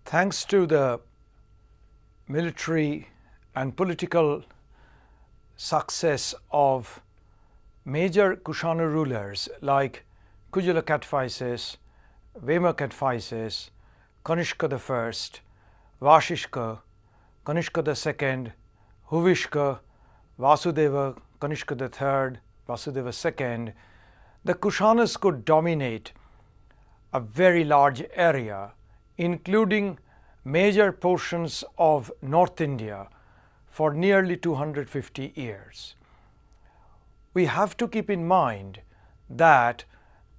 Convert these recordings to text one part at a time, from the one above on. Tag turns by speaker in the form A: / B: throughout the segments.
A: Thanks to the military and political success of major Kushana rulers like Kujula Kadphises, Vema Kadphises, Kanishka I, Vashishka, Kanishka II, Huvishka, Vasudeva, Kanishka III, Vasudeva II, the Kushanas could dominate a very large area, including major portions of North India for nearly 250 years. We have to keep in mind that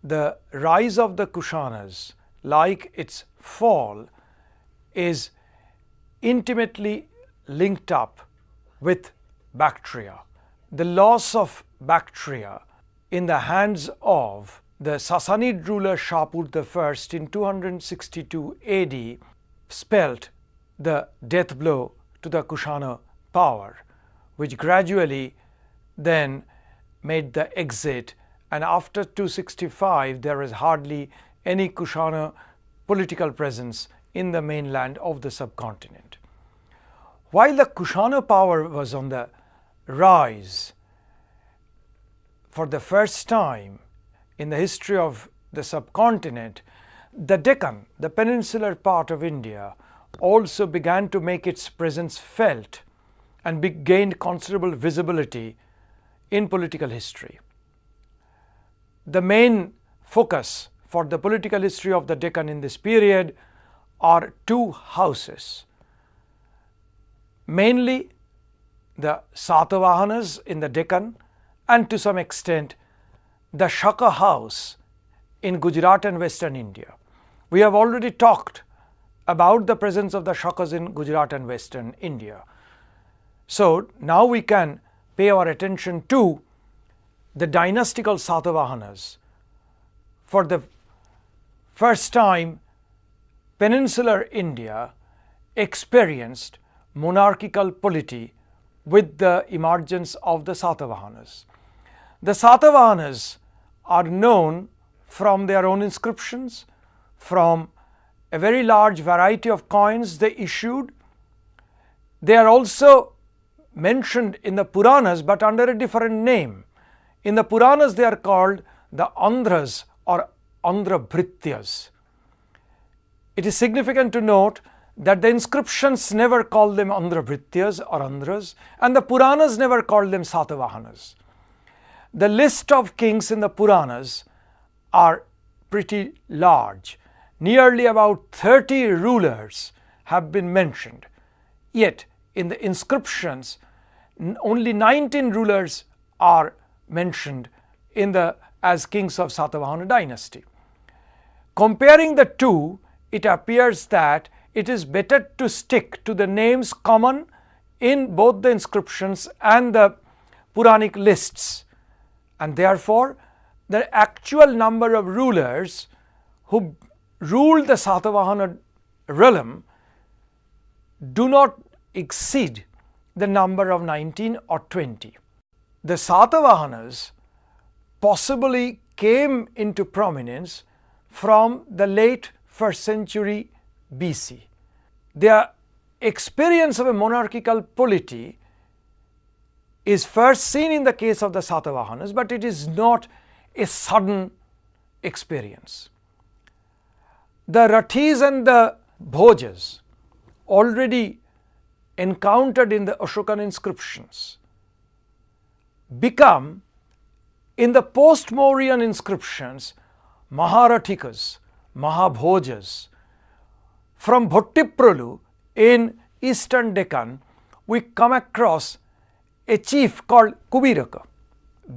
A: the rise of the Kushanas, like its fall, is intimately linked up with Bactria. The loss of Bactria in the hands of the Sassanid ruler Shapur I in 262 AD spelt the death blow to the Kushana power, which gradually then made the exit, and after 265 there is hardly any Kushana political presence in the mainland of the subcontinent. While the Kushana power was on the rise, for the first time in the history of the subcontinent, the Deccan, the peninsular part of India, also began to make its presence felt and gained considerable visibility in political history. The main focus for the political history of the Deccan in this period are two houses, mainly the Satavahanas in the Deccan and to some extent the Shaka house in Gujarat and Western India. We have already talked about the presence of the Shakas in Gujarat and Western India. So now we can pay our attention to the dynastical Satavahanas. For the first time, peninsular India experienced monarchical polity with the emergence of the Satavahanas. The Satavahanas are known from their own inscriptions, from a very large variety of coins they issued. They are also mentioned in the Puranas but under a different name. In the Puranas they are called the Andhras or Andhrabhrityas. It is significant to note that the inscriptions never call them Andhrabhrityas or Andhras, and the Puranas never call them Satavahanas. The list of kings in the Puranas are pretty large. Nearly about 30 rulers have been mentioned. Yet in the inscriptions, only 19 rulers are mentioned as kings of Satavahana dynasty. Comparing the two, it appears that it is better to stick to the names common in both the inscriptions and the Puranic lists, and therefore the actual number of rulers who ruled the Satavahana realm do not exceed the number of 19 or 20. The Satavahanas possibly came into prominence from the late 1st century BC. Their experience of a monarchical polity is first seen in the case of the Satavahanas, but it is not a sudden experience. The Rathis and the Bhojas, already encountered in the Ashokan inscriptions, become in the post-Mauryan inscriptions Maharathikas, Mahabhojas. From Bhattiprolu in eastern Deccan, we come across a chief called Kubiraka.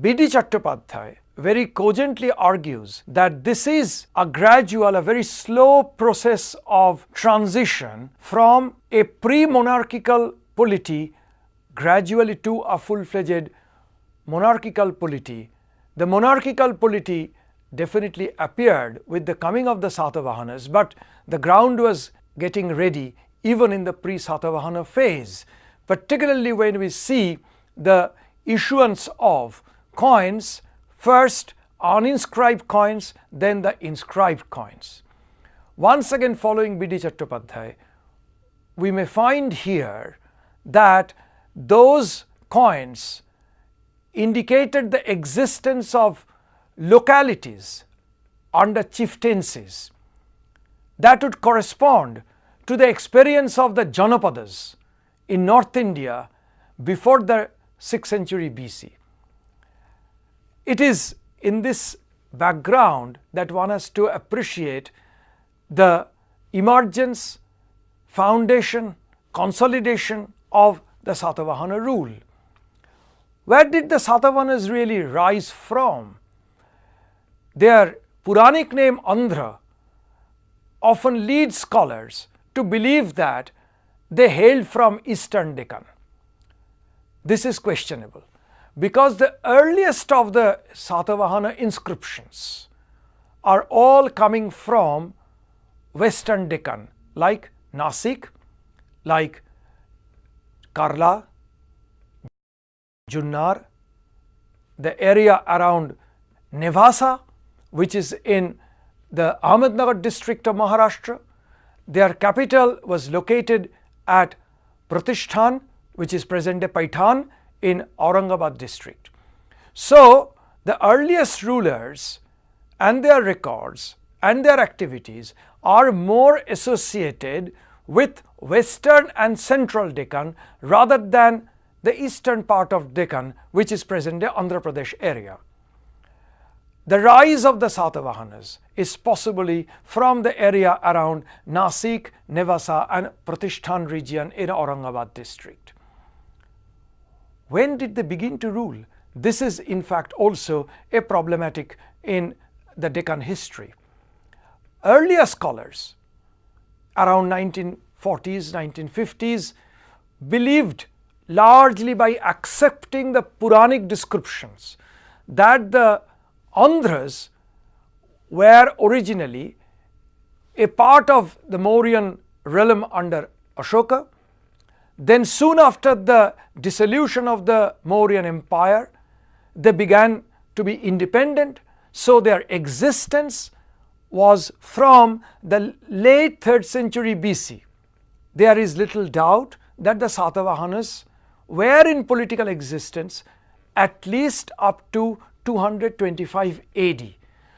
A: B.D. Chattopadhyay very cogently argues that this is a gradual, a very slow process of transition from a pre-monarchical polity gradually to a full-fledged monarchical polity. The monarchical polity definitely appeared with the coming of the Satavahanas, but the ground was getting ready even in the pre-Satavahana phase, particularly when we see the issuance of coins, first uninscribed coins, then the inscribed coins. once again following B.D. Chattopadhyay, we may find here that those coins indicated the existence of localities under chieftaincies that would correspond to the experience of the Janapadas in North India before the 6th century BC. It is in this background that one has to appreciate the emergence, foundation, consolidation of the Satavahana rule. Where did the Satavahanas really rise from? Their Puranic name Andhra often leads scholars to believe that they hailed from eastern Deccan. This is questionable because the earliest of the Satavahana inscriptions are all coming from western Deccan, like Nasik, like Karla, Junnar, the area around Nevasa, which is in the Ahmednagar district of Maharashtra. Their capital was located at Pratishthan, which is present day Paitan in Aurangabad district. So, the earliest rulers and their records and their activities are more associated with western and central Deccan rather than the eastern part of Deccan, which is present day Andhra Pradesh area. The rise of the Satavahanas is possibly from the area around Nasik, Nevasa and Pratishthan region in Aurangabad district. When did they begin to rule? This is in fact also a problematic in the Deccan history. Earlier scholars around 1940s, 1950s believed largely by accepting the Puranic descriptions that the Andhras were originally a part of the Mauryan realm under Ashoka. Then soon after the dissolution of the Mauryan Empire, they began to be independent. So their existence was from the late 3rd century BC. There is little doubt that the Satavahanas were in political existence at least up to 225 AD.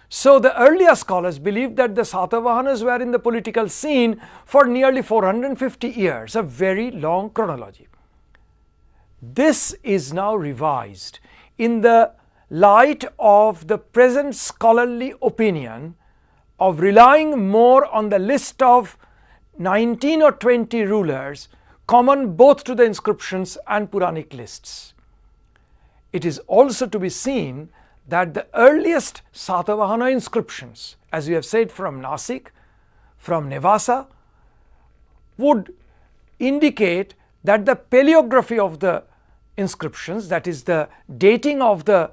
A: So the earlier scholars believed that the Satavahanas were in the political scene for nearly 450 years, a very long chronology. This is now revised in the light of the present scholarly opinion of relying more on the list of 19 or 20 rulers common both to the inscriptions and Puranic lists. It is also to be seen that the earliest Satavahana inscriptions, as we have said from Nasik, from Nevasa, would indicate that the paleography of the inscriptions, that is the dating of the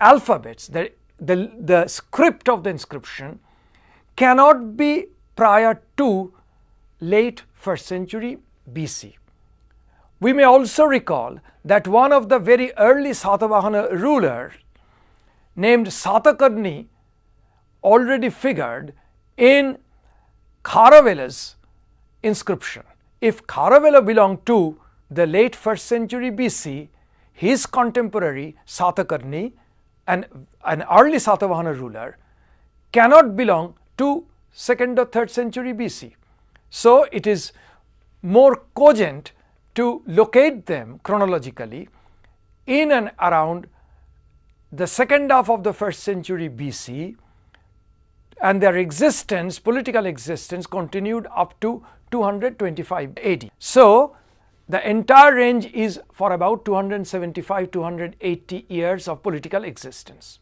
A: alphabets, the script of the inscription, cannot be prior to late 1st century BC. We may also recall that one of the very early Satavahana rulers named Satakarni already figured in Kharavela's inscription. If Kharavela belonged to the late 1st century BC, his contemporary Satakarni, an early Satavahana ruler, cannot belong to 2nd or 3rd century BC. So it is more cogent to locate them chronologically in and around the second half of the 1st century BC, and their existence, political existence, continued up to 225 AD. So the entire range is for about 275-280 years of political existence.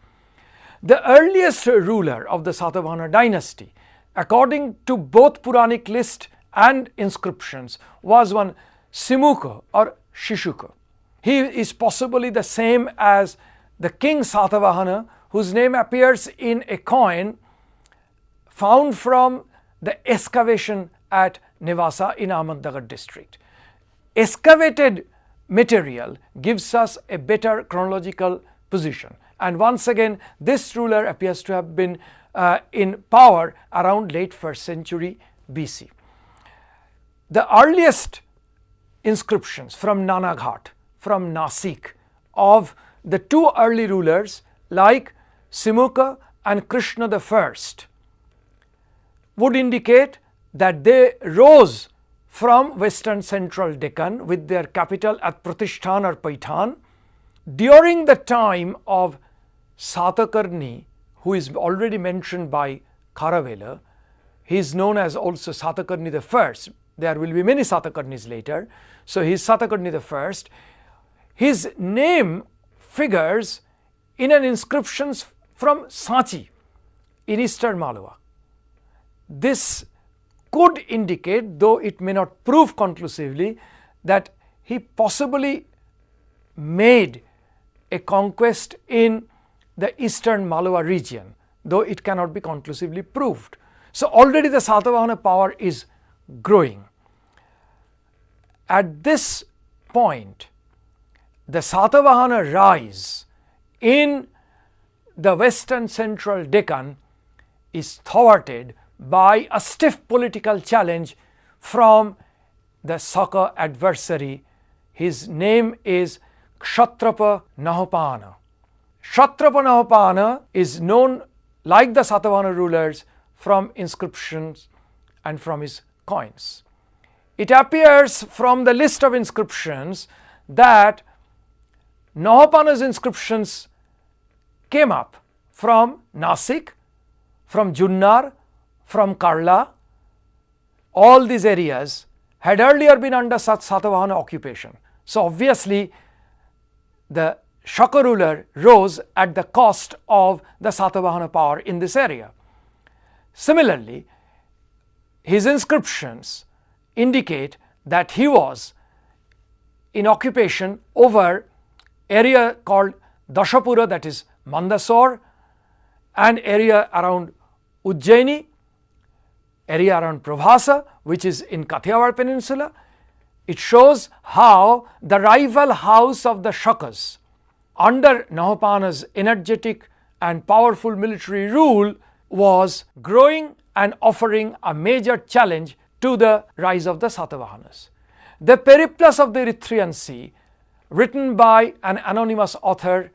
A: The earliest ruler of the Satavahana dynasty, according to both Puranic list and inscriptions, was one Simuka or Shishuka. He is possibly the same as the king Satavahana, whose name appears in a coin found from the excavation at Nevasa in Ahmednagar district. Excavated material gives us a better chronological position, and once again this ruler appears to have been in power around late 1st century BC. The earliest inscriptions from Nanaghat, from Nasik, of the two early rulers like Simukha and Krishna I would indicate that they rose from western central Deccan with their capital at Pratishthan or Paitan during the time of Satakarni, who is already mentioned by Kharavela. He is known as also Satakarni I. There will be many Satakarnis later. So he is Satakarni I. His name figures in an inscription from Sanchi in eastern Malwa. This could indicate, though it may not prove conclusively, that he possibly made a conquest in the eastern Malwa region, though it cannot be conclusively proved. So already the Satavahana power is growing. At this point, the Satavahana rise in the western central Deccan is thwarted by a stiff political challenge from the Saka adversary. His name is Kshatrapa Nahapana. Kshatrapa Nahapana is known like the Satavahana rulers from inscriptions and from his coins. It appears from the list of inscriptions that Nahapana's inscriptions came up from Nasik, from Junnar, from Karla. All these areas had earlier been under Satavahana occupation. So obviously the Shaka ruler rose at the cost of the Satavahana power in this area. Similarly, his inscriptions indicate that he was in occupation over area called Dashapura, that is Mandasore, and area around Ujjaini, area around Prabhasa, which is in Kathiawar Peninsula. It shows how the rival house of the Shakas under Nahapana's energetic and powerful military rule was growing and offering a major challenge to the rise of the Satavahanas. The Periplus of the Erythraean Sea, written by an anonymous author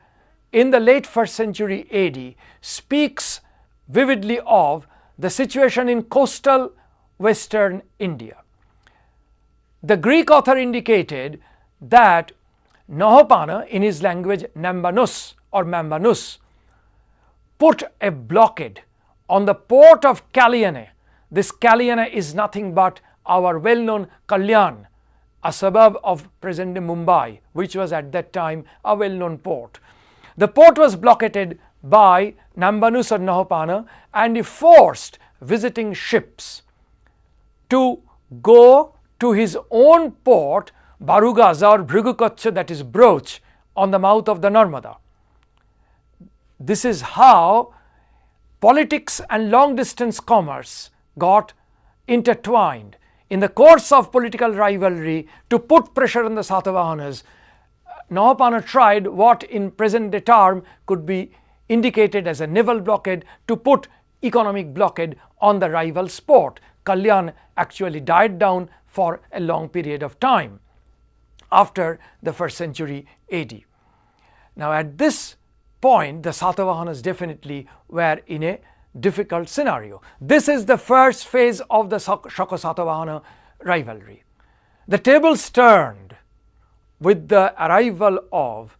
A: in the late 1st century AD, speaks vividly of the situation in coastal western India. The Greek author indicated that Nahapana, in his language Nambanus or Mambanus, put a blockade on the port of Kalyane. This Kalyane is nothing but our well-known Kalyan, a suburb of present-day Mumbai, which was at that time a well-known port. The port was blockaded by Nambanus or Nahapana, and he forced visiting ships to go to his own port, Barugaza or Bhrigukacha, that is Broach, on the mouth of the Narmada. This is how politics and long-distance commerce got intertwined. In the course of political rivalry, to put pressure on the Satavahanas, Nahapana tried what in present-day term could be indicated as a naval blockade to put economic blockade on the rival's port. Kalyan actually died down for a long period of time after the 1st century AD. Now at this point, the Satavahanas definitely were in a difficult scenario. This is the first phase of the Shaka-Satavahana rivalry. The tables turned with the arrival of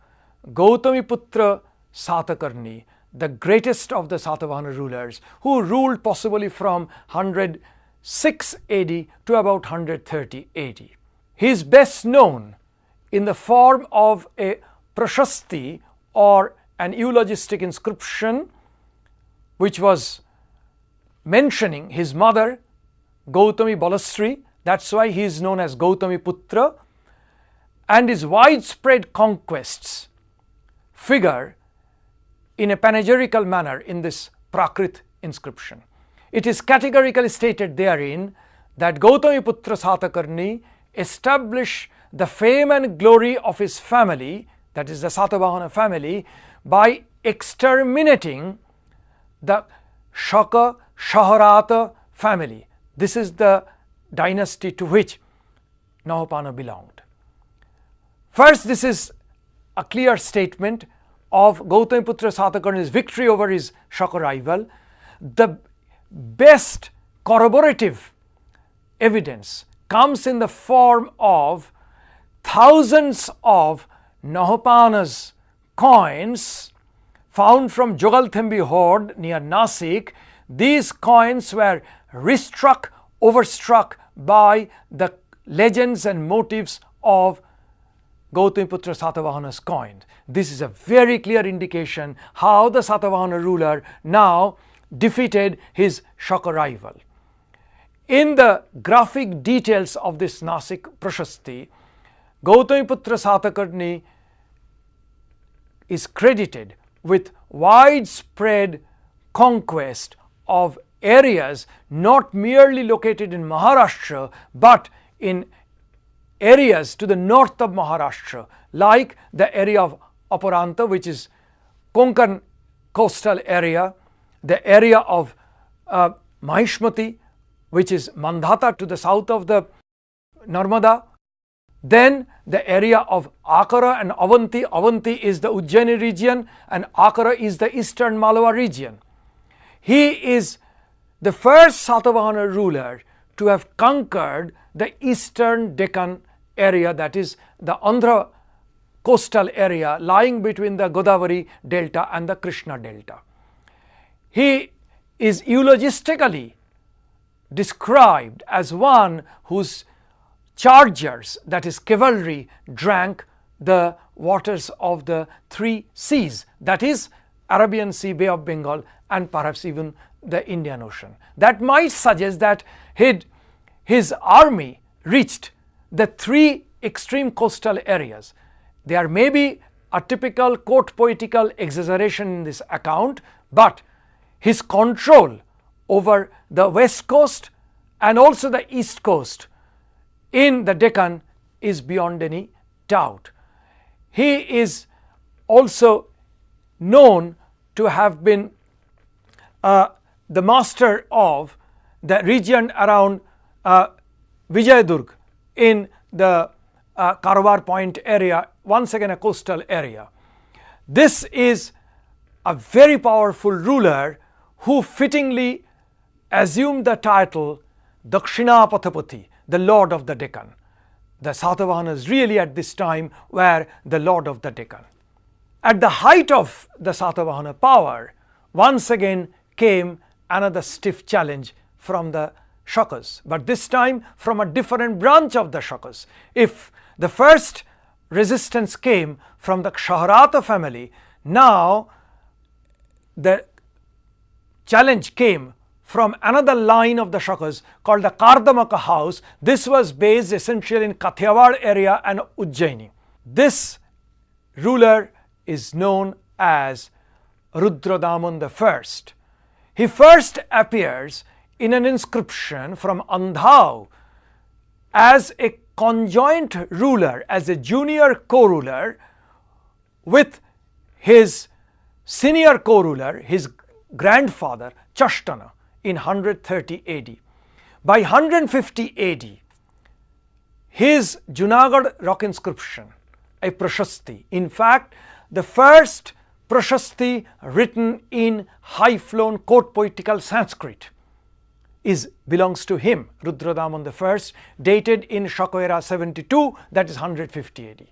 A: Gautamiputra Satakarni, the greatest of the Satavahana rulers, who ruled possibly from 106 AD to about 130 AD. He is best known in the form of a prashasti or an eulogistic inscription which was mentioning his mother Gautami Balastri. That's why he is known as Gautamiputra, and his widespread conquests figure in a panegyrical manner in this Prakrit inscription. It is categorically stated therein that Gautamiputra Satakarni established the fame and glory of his family, that is the Satavahana family, by exterminating the Shaka Shaharata family. This is the dynasty to which Nahapana belonged. First, this is a clear statement of Gautamiputra Satakarni's victory over his Shaka rival. The best corroborative evidence comes in the form of thousands of Nahapana's coins found from Jogalthembi Horde near Nasik. These coins were restruck, overstruck by the legends and motifs of Gautamiputra Satavahana's coin. This is a very clear indication how the Satavahana ruler now defeated his Shaka rival. In the graphic details of this Nasik Prashasti, Gautamiputra Satakarni is credited with widespread conquest of areas not merely located in Maharashtra but in areas to the north of Maharashtra, like the area of Aparanta, which is Konkan coastal area, the area of Mahishmati, which is Mandhata to the south of the Narmada, then the area of Akara and Avanti. Avanti is the Ujjaini region and Akara is the eastern Malwa region. He is the first Satavahana ruler to have conquered the eastern Deccan area, that is the Andhra coastal area lying between the Godavari delta and the Krishna delta. He is eulogistically described as one whose chargers, that is cavalry, drank the waters of the three seas, that is Arabian Sea, Bay of Bengal and perhaps even the Indian Ocean. That might suggest that his army reached the three extreme coastal areas. There may be a typical court poetical exaggeration in this account, but his control over the west coast and also the east coast in the Deccan is beyond any doubt. He is also known to have been the master of the region around Vijayadurg in the Karwar Point area, once again a coastal area. This is a very powerful ruler who fittingly assumed the title Dakshinapathapati, the Lord of the Deccan. The Satavahanas really at this time were the Lord of the Deccan. At the height of the Satavahana power, once again came another stiff challenge from the Shakas, but this time from a different branch of the Shakas. If the first resistance came from the Kshaharata family, now the challenge came from another line of the Shakas called the Kardamaka house. This was based essentially in Kathiawar area and Ujjaini. This ruler is known as Rudradaman I. He first appears in an inscription from Andhau as a conjoint ruler, as a junior co-ruler with his senior co-ruler, his grandfather Chashtana, in 130 AD. By 150 AD, his Junagadh rock inscription, a Prashasti, in fact the first Prashasti written in high-flown court poetical Sanskrit, belongs to him, Rudradaman I, dated in Shaka era 72, that is 150 AD.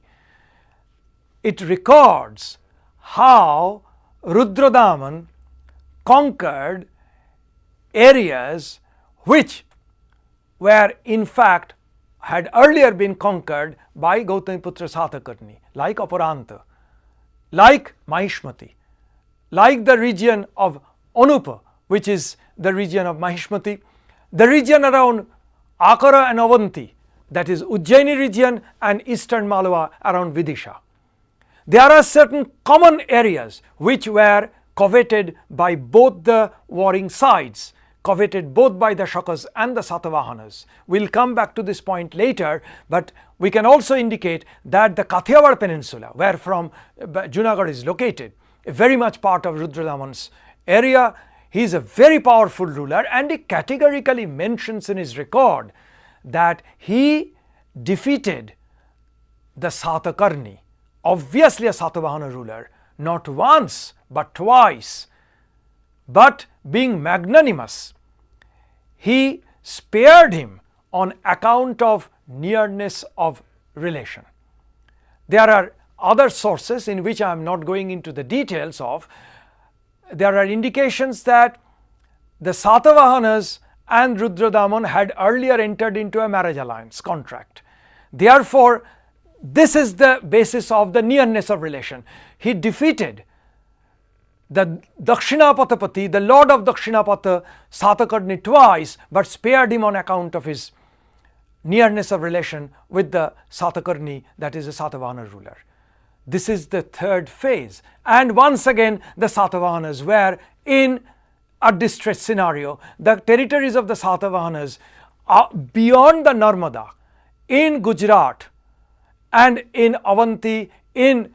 A: It records how Rudradaman conquered areas which were in fact had earlier been conquered by Gautamiputra Satakarni, like Aparanta, like Mahishmati, like the region of Anupa, which is the region of Mahishmati, the region around Akara and Avanti, that is Ujjaini region, and eastern Malwa around Vidisha. There are certain common areas which were coveted by both the warring sides, coveted both by the Shakas and the Satavahanas. We'll come back to this point later, but we can also indicate that the Kathiawar Peninsula, where from Junagadh is located, very much part of Rudradaman's area, He is a very powerful ruler, and he categorically mentions in his record that he defeated the Satakarni, obviously a Satavahana ruler, not once but twice. But being magnanimous, he spared him on account of nearness of relation. There are other sources in which I am not going into the details of. There are indications that the Satavahanas and Rudradaman had earlier entered into a marriage alliance contract. Therefore, this is the basis of the nearness of relation. He defeated the Dakshinapatapati, the lord of Dakshinapata, Satakarni twice, but spared him on account of his nearness of relation with the Satakarni, that is a Satavahana ruler. This is the third phase, and once again the Satavahanas were in a distress scenario. The territories of the Satavahanas are beyond the Narmada, in Gujarat and in Avanti, in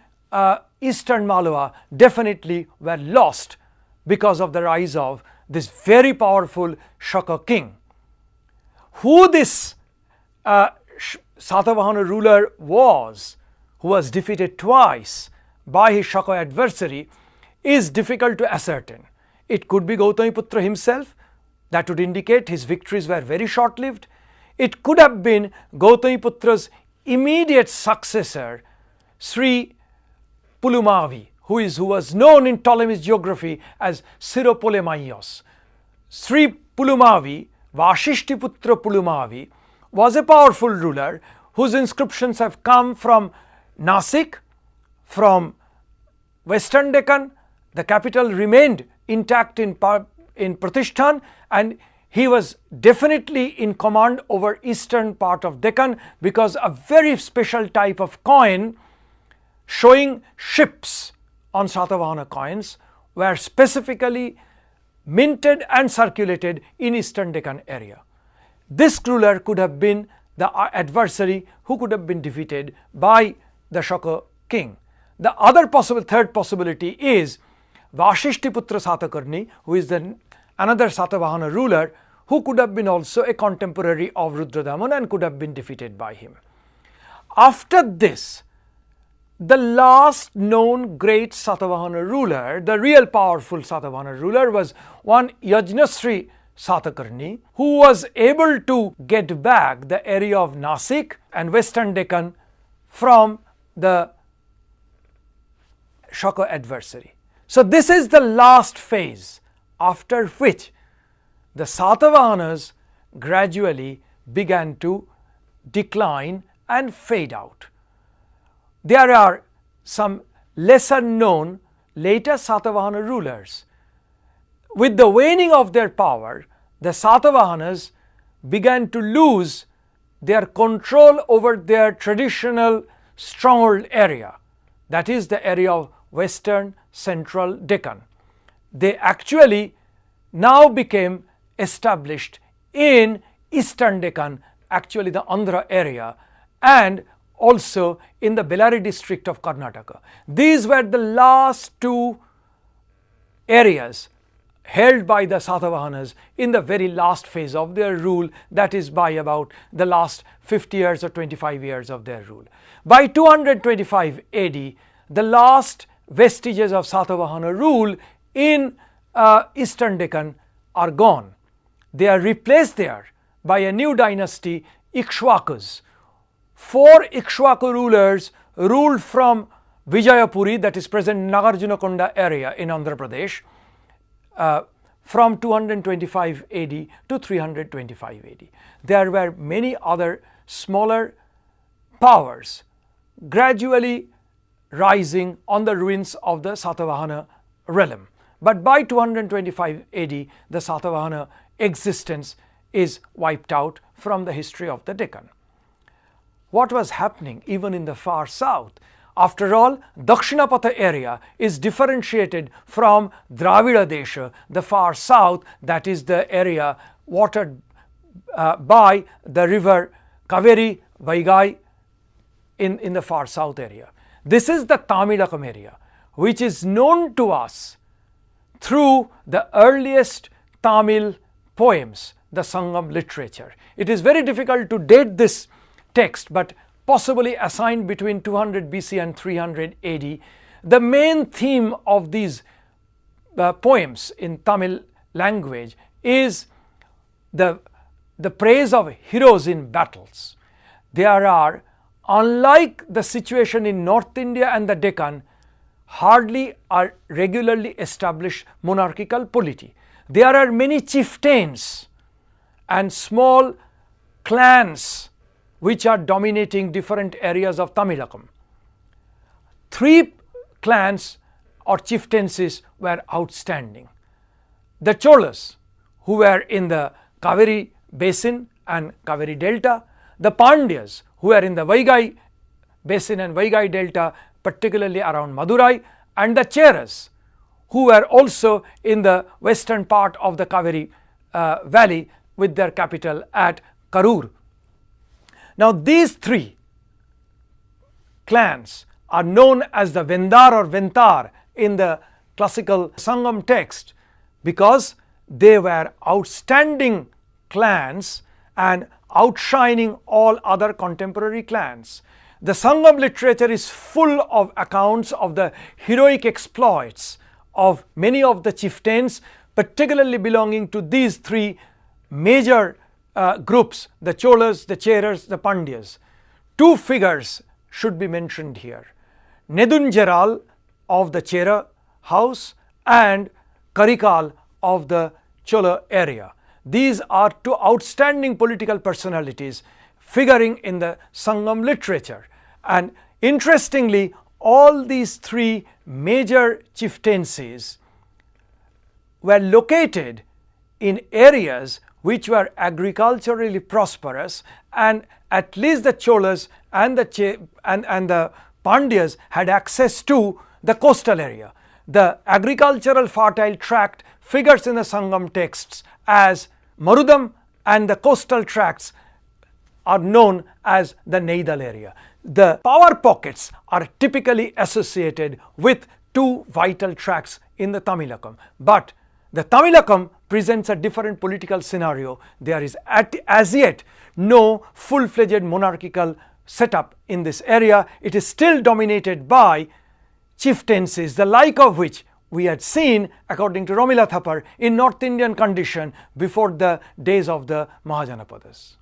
A: eastern Malwa, definitely were lost because of the rise of this very powerful Shaka king. Who this Satavahana ruler was, who was defeated twice by his Shaka adversary, is difficult to ascertain. It could be Gautamiputra himself. That would indicate his victories were very short-lived. It could have been Gautamiputra's immediate successor, Sri Pulumavi, who was known in Ptolemy's geography as Siropolemaios. Sri Pulumavi, Vasishtiputra Pulumavi, was a powerful ruler whose inscriptions have come from Nasik, from Western Deccan. The capital remained intact in Pratishthan, and he was definitely in command over eastern part of Deccan, because a very special type of coin showing ships on Satavahana coins were specifically minted and circulated in eastern Deccan area. This ruler could have been the adversary who could have been defeated by the Shaka king. The other third possibility is Vasishtiputra Satakarni, who is another Satavahana ruler, who could have been also a contemporary of Rudradaman and could have been defeated by him. After this, the last known great Satavahana ruler, the real powerful Satavahana ruler, was one Yajnasri Satakarni, who was able to get back the area of Nasik and Western Deccan from the Shaka adversary. So this is the last phase, after which the Satavahanas gradually began to decline and fade out. There are some lesser known later Satavahana rulers. With the waning of their power, the Satavahanas began to lose their control over their traditional stronghold area, that is the area of Western Central Deccan. They actually now became established in Eastern Deccan, actually the Andhra area, and also in the Bellary district of Karnataka. These were the last two areas held by the Satavahanas in the very last phase of their rule, that is by about the last 50 years or 25 years of their rule. By 225 AD, the last vestiges of Satavahana rule in Eastern Deccan are gone. They are replaced there by a new dynasty, Ikshwakus. 4 Ikshwaku rulers ruled from Vijayapuri, that is present Nagarjunakonda area in Andhra Pradesh, from 225 AD to 325 AD. There were many other smaller powers gradually rising on the ruins of the Satavahana realm. But by 225 AD, the Satavahana existence is wiped out from the history of the Deccan. What was happening even in the far south? After all, Dakshinapatha area is differentiated from Dravida Desha, the far south, that is the area watered by the river Kaveri, Vaigai in the far south area. This is the Tamilakam area, which is known to us through the earliest Tamil poems, the Sangam literature. It is very difficult to date this text, but possibly assigned between 200 BC and 300 AD. The main theme of these poems in Tamil language is the praise of heroes in battles. There are, unlike the situation in North India and the Deccan, hardly a regularly established monarchical polity. There are many chieftains and small clans which are dominating different areas of Tamilakam. 3 clans or chieftaincies were outstanding. The Cholas, who were in the Kaveri basin and Kaveri delta, the Pandyas, who were in the Vaigai basin and Vaigai delta, particularly around Madurai, and the Cheras, who were also in the western part of the Kaveri valley with their capital at Karur. Now these 3 clans are known as the Vendar or Ventar in the classical Sangam text because they were outstanding clans and outshining all other contemporary clans. The Sangam literature is full of accounts of the heroic exploits of many of the chieftains, particularly belonging to these 3 major groups, the Cholas, the Cheras, the Pandyas. 2 figures should be mentioned here: Nedunjaral of the Chera house and Karikal of the Chola area. These are 2 outstanding political personalities figuring in the Sangam literature. And interestingly, all these 3 major chieftaincies were located in areas which were agriculturally prosperous, and at least the Cholas and the Pandyas had access to the coastal area. The agricultural fertile tract figures in the Sangam texts as Marudam, and the coastal tracts are known as the Neidal area. The power pockets are typically associated with 2 vital tracts in the Tamilakam, but the Tamilakam presents a different political scenario. There is as yet no full-fledged monarchical setup in this area. It is still dominated by chieftaincies, the like of which we had seen, according to Romila Thapar, in North Indian condition before the days of the Mahajanapadas.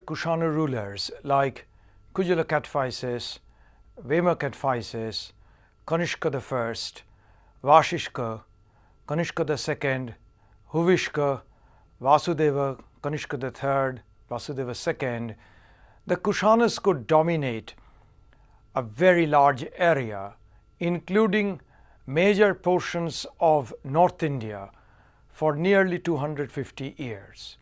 A: Kushana rulers like Kujula Katphises, Vema Katphises, Kanishka I, Vashishka, Kanishka II, Huvishka, Vasudeva, Kanishka III, Vasudeva II, the Kushanas could dominate a very large area, including major portions of North India for nearly 250 years.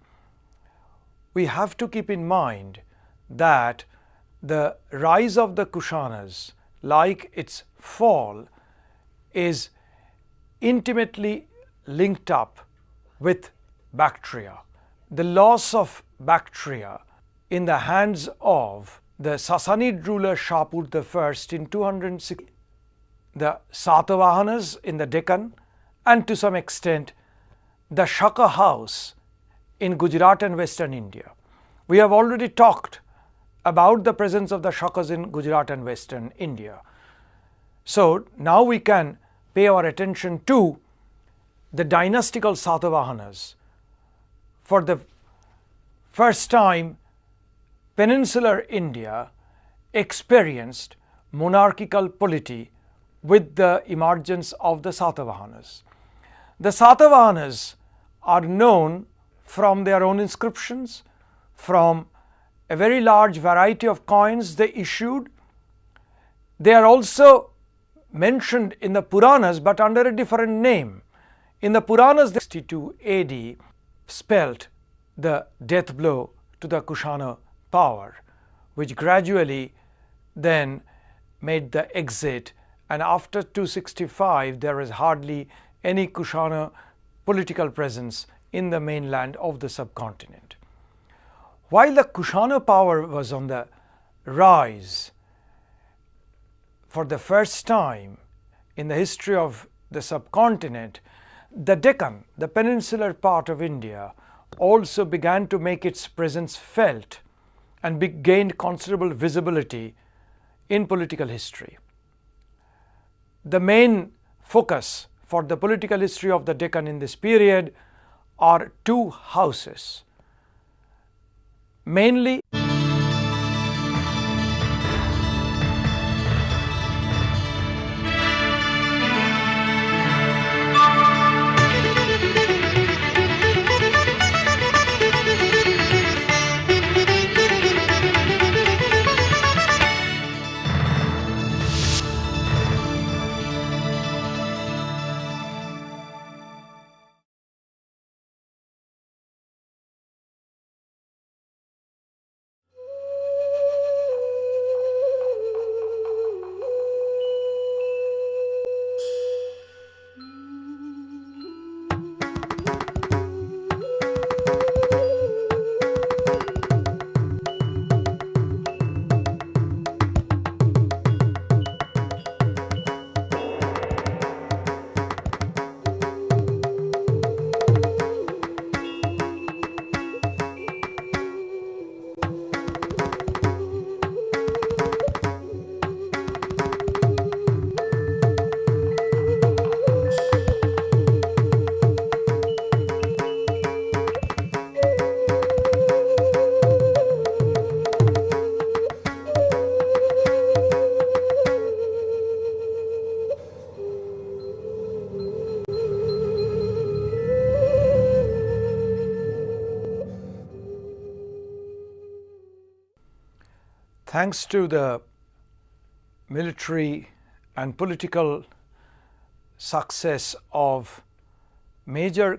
A: We have to keep in mind that the rise of the Kushanas, like its fall, is intimately linked up with Bactria. The loss of Bactria in the hands of the Sassanid ruler Shapur I in 260, the Satavahanas in the Deccan, and to some extent the Shaka house in Gujarat and Western India. We have already talked about the presence of the Shakas in Gujarat and Western India. So now we can pay our attention to the dynastical Satavahanas. For the first time, peninsular India experienced monarchical polity with the emergence of the Satavahanas. The Satavahanas are known from their own inscriptions, from a very large variety of coins they issued. They are also mentioned in the Puranas but under a different name. In the Puranas, 62 AD spelt the death blow to the Kushana power, which gradually then made the exit, and after 265 there is hardly any Kushana political presence in the mainland of the subcontinent. While the Kushana power was on the rise, for the first time in the history of the subcontinent, the Deccan, the peninsular part of India, also began to make its presence felt and gained considerable visibility in political history. The main focus for the political history of the Deccan in this period are two houses, mainly thanks to the military and political success of major